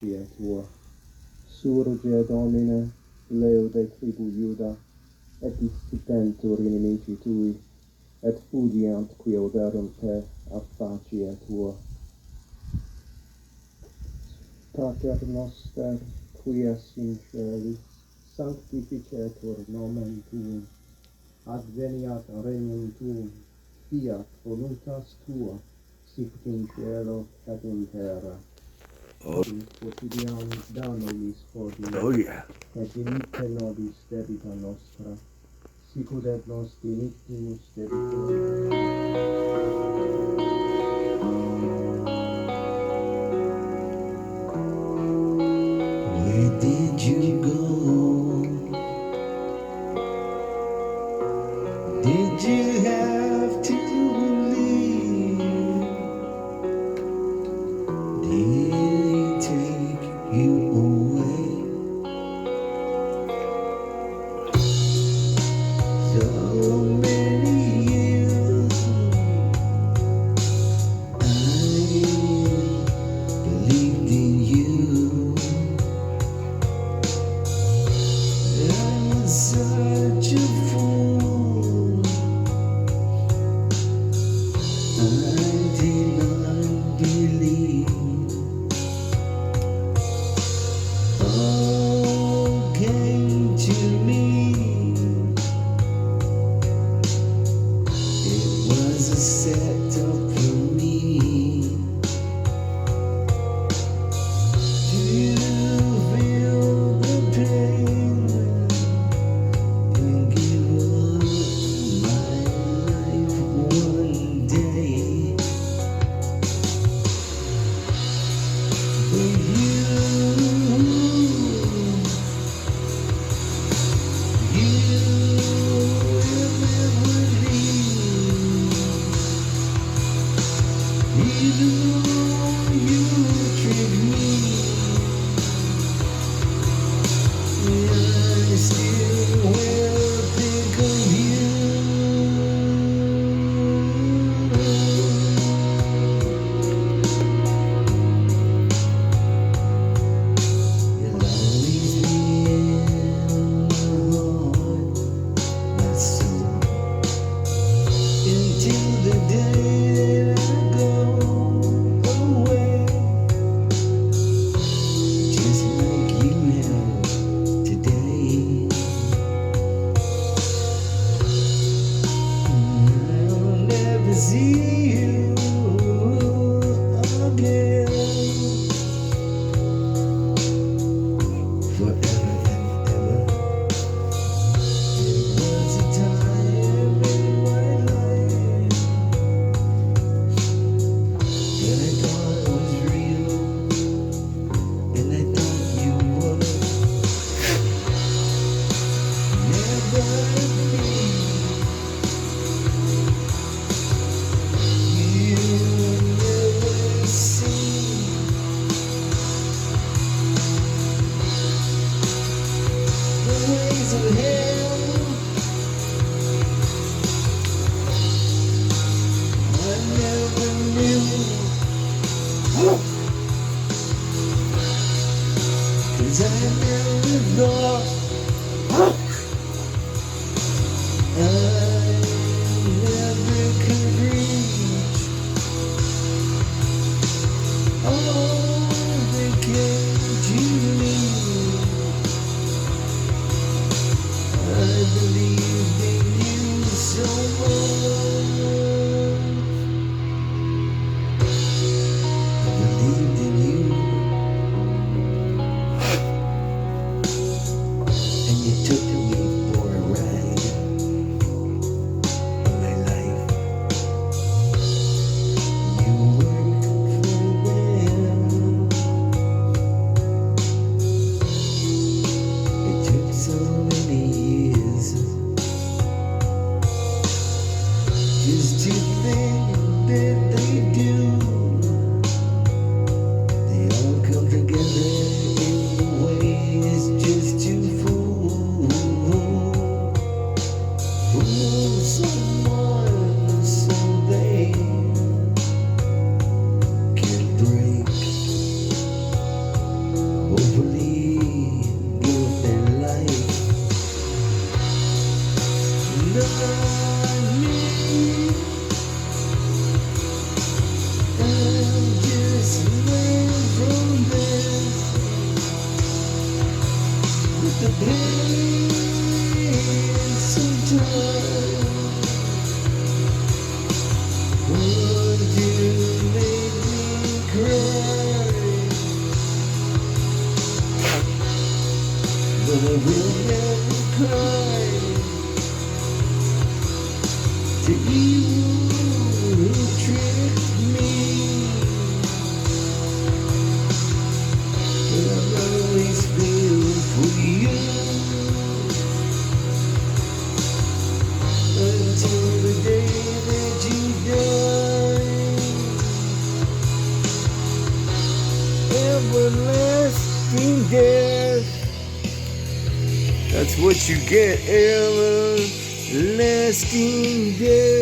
Pia tua, surge Domine, leo de tribu Iuda, et dissipentur inimici tui, et fugiant qui oderunt te a facie tua. Pater noster, qui es in celis, sanctificetur nomen tuum, adveniat regnum tuum, fiat voluntas tua, sic in cielo et in terra. Quotidianum da nobis hodie, et dimitte nobis debita nostra, sicut et nos dimittimus debitorem. Where did you go? Did you have to leave? Did he take you away? So many years I believed in you. I was such a fool. I did not believe all came to me. It was a setup for me to feel the pain and give up my life one day. But you remembered me, even though you tricked me. I still will think of you. You'll always be in my heart, my soul, until the day that I go away, just like you have today. I'll never see you again, forever and ever. There was a time in my life that I thought was real, and I thought you were never me. You never see the ways of hell. I never knew, 'cause I never thought I never could reach all that came to me. I believed in you so much. I believed in you, and you took it pain sometimes. Would you make me cry? But I will never cry to you who tricked me. But I'll always feel for you until the day that you die. Everlasting death. That's what you get, everlasting death.